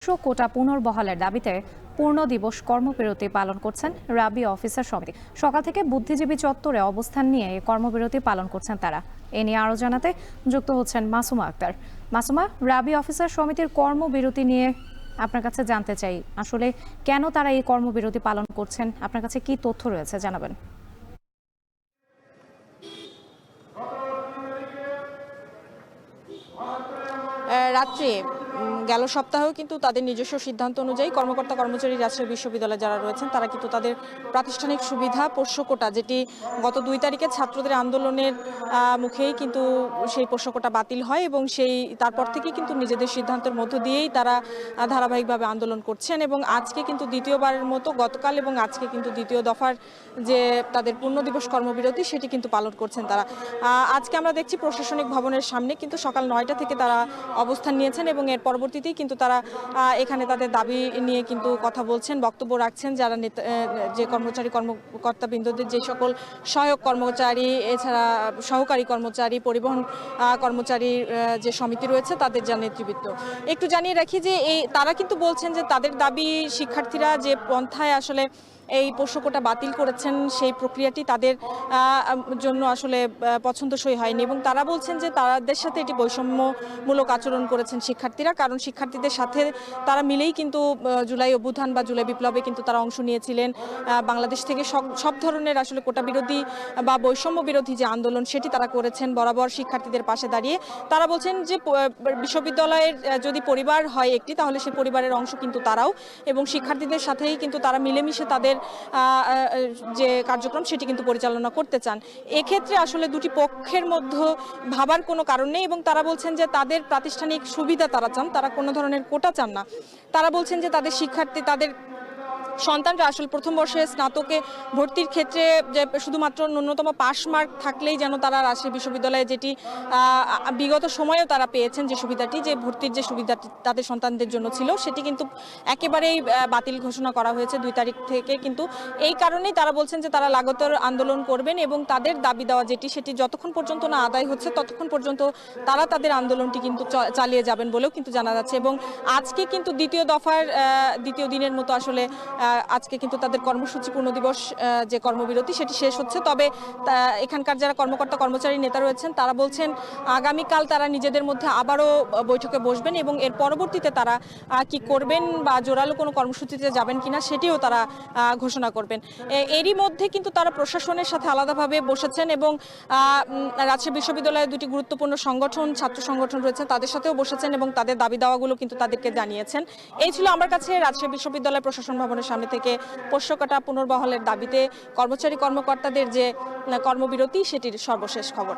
কোটা পুনর্বহালের দাবিতে পূর্ণ দিবস কর্মবিরতি পালন করছেন রাবি অফিসার সমিতি। সকাল থেকে বুদ্ধিজীবী চত্বরে অবস্থান নিয়ে এই কর্মবিরতি পালন করছেন তারা। এ নিয়ে আরো জানাতে যুক্ত হচ্ছেন মাসুমা আক্তার। মাসুমা, রাবি অফিসার সমিতির কর্মবিরতি নিয়ে আপনার কাছে জানতে চাই, আসলে কেন তারা এই কর্মবিরতি পালন করছেন? আপনার কাছে কি তথ্য রয়েছে জানাবেন। রাত্রে গেল সপ্তাহেও কিন্তু তাদের নিজস্ব সিদ্ধান্ত অনুযায়ী কর্মকর্তা কর্মচারী রাজশাহী বিশ্ববিদ্যালয়ে যারা রয়েছেন তারা কিন্তু তাদের প্রাতিষ্ঠানিক সুবিধা পোষ্য কোটা, যেটি গত 2 তারিখে ছাত্রদের আন্দোলনের মুখেই কিন্তু সেই পোষ্য কোটা বাতিল হয় এবং তারপর থেকে কিন্তু নিজেদের সিদ্ধান্তের মধ্য দিয়েই তারা ধারাবাহিকভাবে আন্দোলন করছেন এবং আজকে কিন্তু দ্বিতীয়বারের মতো গতকাল এবং আজকে কিন্তু দ্বিতীয় দফার যে তাদের পূর্ণ দিবস কর্মবিরতি সেটি কিন্তু পালন করছেন তারা। আজকে আমরা দেখছি প্রশাসনিক ভবনের সামনে কিন্তু সকাল 9টা থেকে তারা অবস্থান নিয়েছেন এবং এর পরবর্তীতেই কিন্তু তারা এখানে তাদের দাবি নিয়ে কিন্তু কথা বলছেন, বক্তব্য রাখছেন। যারা যে কর্মকর্তাবৃন্দদের যে সকল সহায়ক কর্মচারী, এছাড়া সহকারী কর্মচারী, পরিবহন কর্মচারী যে সমিতি রয়েছে তাদের যা নেতৃবৃন্দ, একটু জানিয়ে রাখি যে তারা কিন্তু বলছেন যে তাদের দাবি শিক্ষার্থীরা যে পন্থায় আসলে এই পোষ্য কোটা বাতিল করেছেন সেই প্রক্রিয়াটি তাদের জন্য আসলে পছন্দসই হয়নি এবং তারা বলছেন যে তাদের সাথে এটি বৈষম্যমূলক আচরণ করেছেন শিক্ষার্থীরা, কারণ শিক্ষার্থীদের সাথে তারা মিলেই কিন্তু জুলাই অভ্যুত্থান বা জুলাই বিপ্লবে কিন্তু তারা অংশ নিয়েছিলেন। বাংলাদেশ থেকে সব ধরনের আসলে কোটা বিরোধী বা বৈষম্য বিরোধী যে আন্দোলন সেটি তারা করেছেন বরাবর শিক্ষার্থীদের পাশে দাঁড়িয়ে। তারা বলছেন যে বিশ্ববিদ্যালয়ের যদি পরিবার হয় একটি, তাহলে সেই পরিবারের অংশ কিন্তু তারাও, এবং শিক্ষার্থীদের সাথেই কিন্তু তারা মিলেমিশে তাদের যে কার্যক্রম সেটি কিন্তু পরিচালনা করতে চান। এক্ষেত্রে আসলে দুটি পক্ষের মধ্যে ভাবার কোনো কারণ নেই এবং তারা বলছেন যে তাদের প্রাতিষ্ঠানিক সুবিধা তারা চান, তারা কোনো ধরনের কোটা চান না। তারা বলছেন যে তাদের তাদের সন্তানরা আসলে প্রথম বর্ষে স্নাতকে ভর্তির ক্ষেত্রে যে শুধুমাত্র ন্যূনতম পাস মার্ক থাকলেই যেন তারা রাজশাহী বিশ্ববিদ্যালয়ে, যেটি বিগত সময়েও তারা পেয়েছেন যে সুবিধাটি, যে ভর্তির যে সুবিধাটি তাদের সন্তানদের জন্য ছিল, সেটি কিন্তু একেবারেই বাতিল ঘোষণা করা হয়েছে 2 তারিখ থেকে। কিন্তু এই কারণেই তারা বলছেন যে তারা লাগাতার আন্দোলন করবেন এবং তাদের দাবি দেওয়া সেটি যতক্ষণ পর্যন্ত না আদায় হচ্ছে ততক্ষণ পর্যন্ত তারা তাদের আন্দোলনটি কিন্তু চালিয়ে যাবেন বলেও কিন্তু জানা যাচ্ছে। এবং আজকে কিন্তু দ্বিতীয় দফার দ্বিতীয় দিনের মতো আসলে আজকে কিন্তু তাদের কর্মসূচি পূর্ণ দিবস যে কর্মবিরতি সেটি শেষ হচ্ছে। তবে এখানকার যারা কর্মকর্তা কর্মচারী নেতা রয়েছেন তারা বলছেন আগামীকাল তারা নিজেদের মধ্যে আবারও বৈঠকে বসবেন এবং এর পরবর্তীতে তারা কি করবেন বা জোরালো কোনো কর্মসূচিতে যাবেন কিনা সেটিও তারা ঘোষণা করবেন। এরই মধ্যে কিন্তু তারা প্রশাসনের সাথে আলাদাভাবে বসেছেন এবং রাজশাহী বিশ্ববিদ্যালয়ের দুটি গুরুত্বপূর্ণ সংগঠন, ছাত্র সংগঠন রয়েছে, তাদের সাথেও বসেছেন এবং তাদের দাবি দাওয়াগুলো কিন্তু তাদেরকে জানিয়েছেন। এই ছিল আমার কাছে রাজশাহী বিশ্ববিদ্যালয় প্রশাসন ভবনের সামনে থেকে পোষ্য কোটা পুনর্বহালের দাবিতে কর্মচারী কর্মকর্তাদের যে কর্মবিরতি সেটির সর্বশেষ খবর।